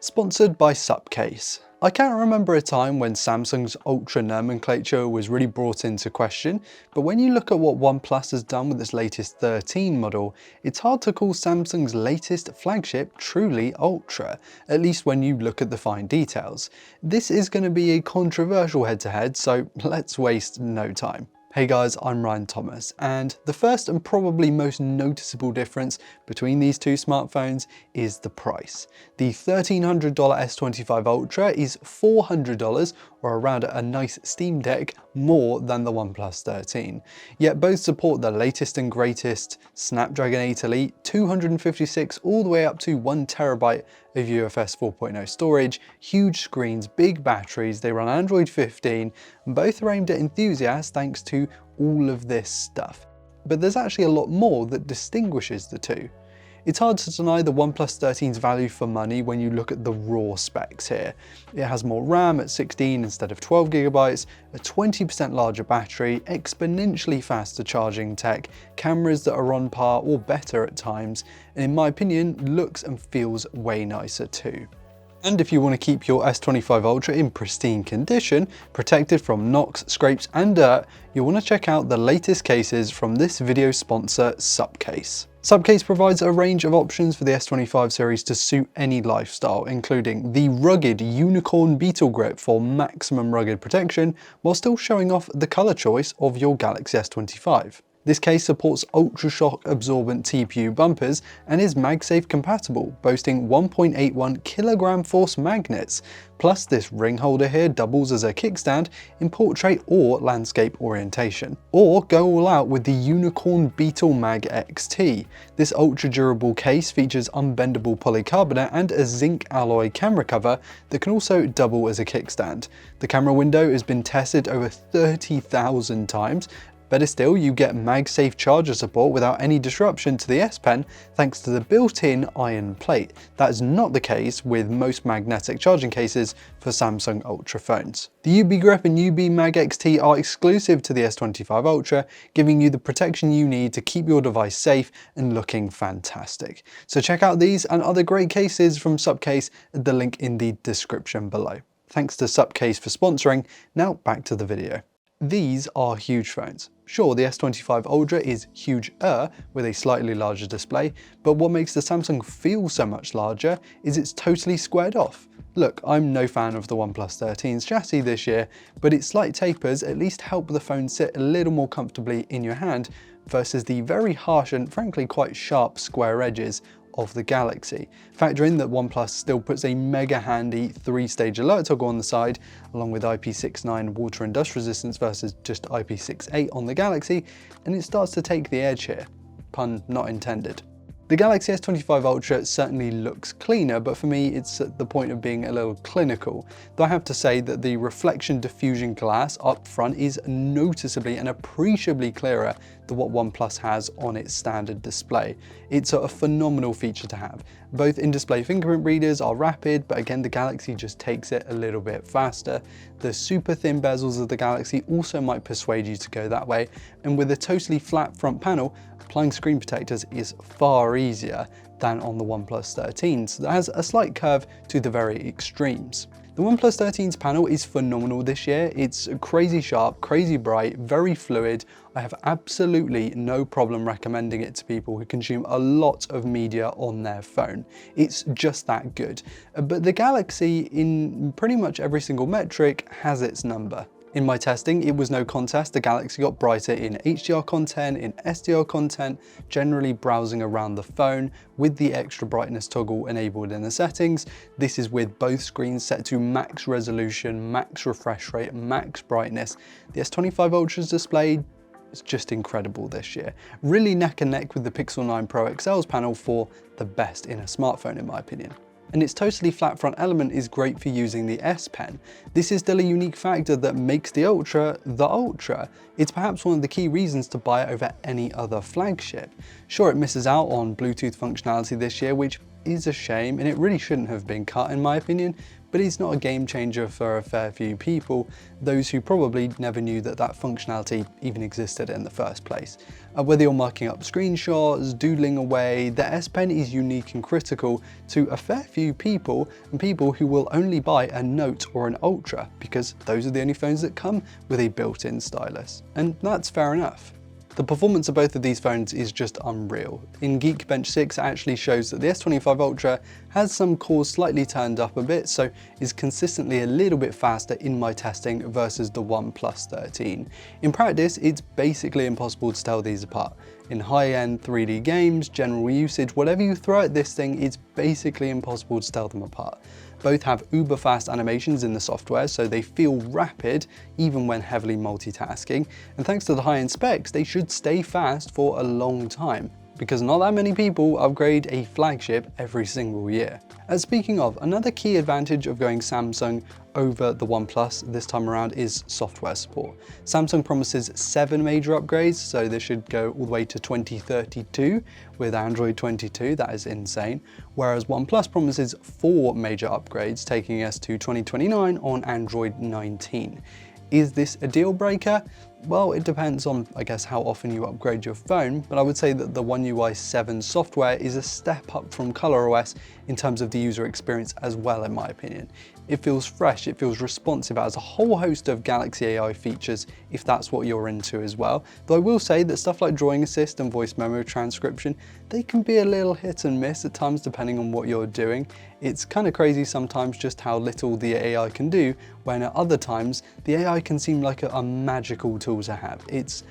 Sponsored by Supcase. I can't remember a time when Samsung's Ultra nomenclature was really brought into question, but when you look at what OnePlus has done with its latest 13 model, it's hard to call Samsung's latest flagship truly Ultra, at least when you look at the fine details. This is going to be a controversial head-to-head, so let's waste no time. Hey guys, I'm Ryan Thomas, and the first and probably most noticeable difference between these two smartphones is the price. The $1,300 S25 Ultra is $400, or around a nice Steam Deck, more than the OnePlus 13. Yet both support the latest and greatest Snapdragon 8 Elite, 256 all the way up to 1TB of UFS 4.0 storage, huge screens, big batteries, they run Android 15, and both are aimed at enthusiasts thanks to all of this stuff. But there's actually a lot more that distinguishes the two. It's hard to deny the OnePlus 13's value for money when you look at the raw specs here. It has more RAM at 16 instead of 12GB, a 20% larger battery, exponentially faster charging tech, cameras that are on par or better at times, and in my opinion, looks and feels way nicer too. And if you want to keep your S25 Ultra in pristine condition, protected from knocks, scrapes and dirt, you'll want to check out the latest cases from this video sponsor, Supcase. Supcase provides a range of options for the S25 series to suit any lifestyle, including the rugged Unicorn Beetle Grip for maximum rugged protection, while still showing off the colour choice of your Galaxy S25. This case supports ultra-shock absorbent TPU bumpers and is MagSafe compatible, boasting 1.81 kilogram force magnets. Plus this ring holder here doubles as a kickstand in portrait or landscape orientation. Or go all out with the Unicorn Beetle Mag XT. This ultra-durable case features unbendable polycarbonate and a zinc alloy camera cover that can also double as a kickstand. The camera window has been tested over 30,000 times. Better still, you get MagSafe charger support without any disruption to the S Pen thanks to the built-in iron plate. That is not the case with most magnetic charging cases for Samsung Ultra phones. The UB Grip and UB Mag XT are exclusive to the S25 Ultra, giving you the protection you need to keep your device safe and looking fantastic. So check out these and other great cases from Supcase at the link in the description below. Thanks to Supcase for sponsoring. Now back to the video. These are huge phones. Sure, the S25 Ultra is huger with a slightly larger display, but what makes the Samsung feel so much larger is it's totally squared off. Look, I'm no fan of the OnePlus 13's chassis this year, but its slight tapers at least help the phone sit a little more comfortably in your hand versus the very harsh and frankly quite sharp square edges of the Galaxy. Factor in that OnePlus still puts a mega handy 3-stage alert toggle on the side, along with IP69 water and dust resistance versus just IP68 on the Galaxy, and it starts to take the edge here. Pun not intended. The Galaxy S25 Ultra certainly looks cleaner, but for me it's at the point of being a little clinical. Though I have to say that the reflection diffusion glass up front is noticeably and appreciably clearer than what OnePlus has on its standard display. It's a phenomenal feature to have. Both in-display fingerprint readers are rapid, but again the Galaxy just takes it a little bit faster. The super thin bezels of the Galaxy also might persuade you to go that way, and with a totally flat front panel, applying screen protectors is far easier than on the OnePlus 13, so that has a slight curve to the very extremes. The OnePlus 13's panel is phenomenal this year. It's crazy sharp, crazy bright, very fluid. I have absolutely no problem recommending it to people who consume a lot of media on their phone. It's just that good. But the Galaxy, in pretty much every single metric, has its number. In my testing, it was no contest. The Galaxy got brighter in HDR content, in SDR content, generally browsing around the phone with the extra brightness toggle enabled in the settings. This is with both screens set to max resolution, max refresh rate, max brightness. The S25 Ultra's display is just incredible this year. Really neck and neck with the Pixel 9 Pro XL's panel for the best in a smartphone in my opinion. And its totally flat front element is great for using the S Pen. This is still a unique factor that makes the Ultra the Ultra. It's perhaps one of the key reasons to buy it over any other flagship. Sure, it misses out on Bluetooth functionality this year, which is a shame, and it really shouldn't have been cut in my opinion, but it's not a game changer for a fair few people, those who probably never knew that that functionality even existed in the first place. Whether you're marking up screenshots, doodling away, the S Pen is unique and critical to a fair few people, and people who will only buy a Note or an Ultra because those are the only phones that come with a built-in stylus. And that's fair enough. The performance of both of these phones is just unreal. In Geekbench 6 it actually shows that the S25 Ultra has some cores slightly turned up a bit, so is consistently a little bit faster in my testing versus the OnePlus 13. In practice, it's basically impossible to tell these apart. In high-end 3D games, general usage, whatever you throw at this thing, it's basically impossible to tell them apart. Both have uber fast animations in the software, so they feel rapid even when heavily multitasking, and thanks to the high-end specs, they should stay fast for a long time, because not that many people upgrade a flagship every single year. Speaking of, another key advantage of going Samsung over the OnePlus this time around is software support. Samsung promises 7 major upgrades, so this should go all the way to 2032 with Android 22, that is insane, whereas OnePlus promises 4 major upgrades, taking us to 2029 on Android 19. Is this a deal breaker? Well, it depends on, I guess, how often you upgrade your phone, but I would say that the One UI 7 software is a step up from ColorOS in terms of the user experience as well, in my opinion. It feels fresh, it feels responsive, it has a whole host of Galaxy AI features if that's what you're into as well. Though I will say that stuff like drawing assist and voice memo transcription, they can be a little hit and miss at times depending on what you're doing. It's kind of crazy sometimes just how little the AI can do, when at other times the AI can seem like a magical tool to have. It's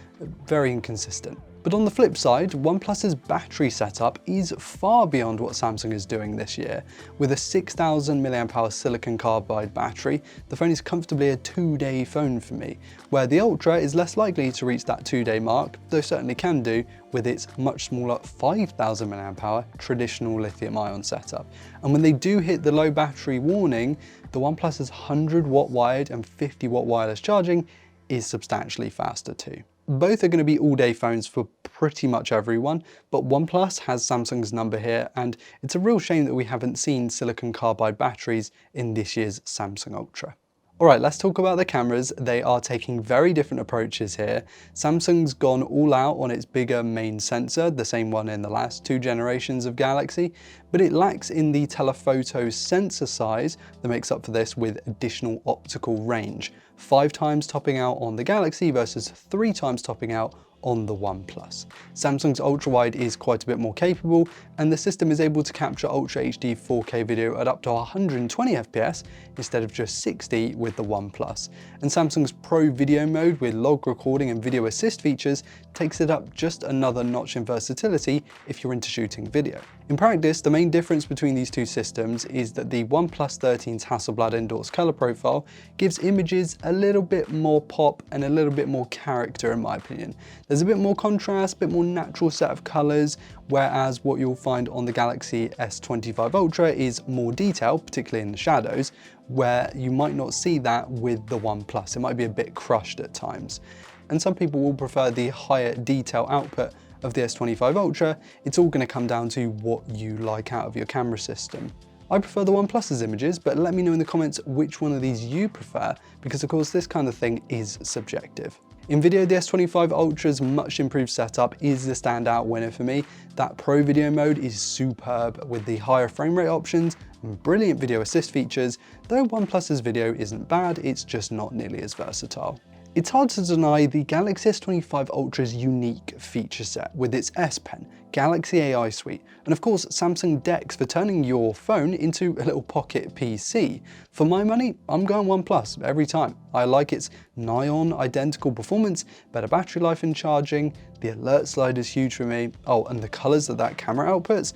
very inconsistent. But on the flip side, OnePlus's battery setup is far beyond what Samsung is doing this year. With a 6000 mAh silicon carbide battery, the phone is comfortably a 2-day phone for me, where the Ultra is less likely to reach that 2-day mark, though certainly can do with its much smaller 5000 mAh traditional lithium-ion setup. And when they do hit the low battery warning, the OnePlus's 100-watt wired and 50-watt wireless charging is substantially faster too. Both are going to be all-day phones for pretty much everyone, but OnePlus has Samsung's number here, and it's a real shame that we haven't seen silicon carbide batteries in this year's Samsung Ultra. Alright, let's talk about the cameras. They are taking very different approaches here. Samsung's gone all out on its bigger main sensor, the same one in the last 2 generations of Galaxy, but it lacks in the telephoto sensor size that makes up for this with additional optical range. 5 times topping out on the Galaxy versus 3 times topping out on the OnePlus. Samsung's ultra-wide is quite a bit more capable, and the system is able to capture Ultra HD 4K video at up to 120 FPS instead of just 60 with the OnePlus. And Samsung's Pro Video mode with log recording and video assist features takes it up just another notch in versatility if you're into shooting video. In practice, the main difference between these two systems is that the OnePlus 13's Hasselblad endorsed color profile gives images a little bit more pop and a little bit more character, in my opinion. There's a bit more contrast, a bit more natural set of colors, whereas what you'll find on the Galaxy S25 Ultra is more detail, particularly in the shadows, where you might not see that with the OnePlus. It might be a bit crushed at times. And some people will prefer the higher detail output of the S25 Ultra. It's all going to come down to what you like out of your camera system. I prefer the OnePlus's images, but let me know in the comments which one of these you prefer, because of course this kind of thing is subjective. In video, the S25 Ultra's much improved setup is the standout winner for me. That Pro Video mode is superb with the higher frame rate options and brilliant video assist features, though OnePlus's video isn't bad, it's just not nearly as versatile. It's hard to deny the Galaxy S25 Ultra's unique feature set with its S Pen, Galaxy AI Suite, and of course Samsung DeX for turning your phone into a little pocket PC. For my money, I'm going OnePlus every time. I like its nigh-on identical performance, better battery life and charging, the alert slide is huge for me, oh, and the colors that camera outputs,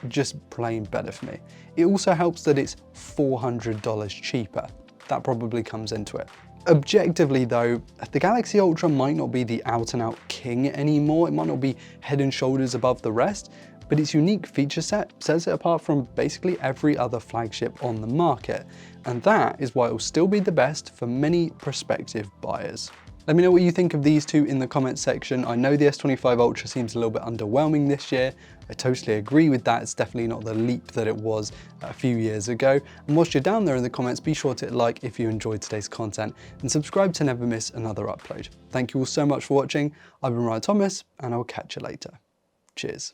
just plain better for me. It also helps that it's $400 cheaper. That probably comes into it. Objectively though, the Galaxy Ultra might not be the out-and-out king anymore, it might not be head and shoulders above the rest, but its unique feature set sets it apart from basically every other flagship on the market, and that is why it will still be the best for many prospective buyers. Let me know what you think of these two in the comments section. I know the S25 Ultra seems a little bit underwhelming this year. I totally agree with that. It's definitely not the leap that it was a few years ago. And whilst you're down there in the comments, be sure to hit like if you enjoyed today's content and subscribe to never miss another upload. Thank you all so much for watching. I've been Ryan Thomas and I'll catch you later. Cheers.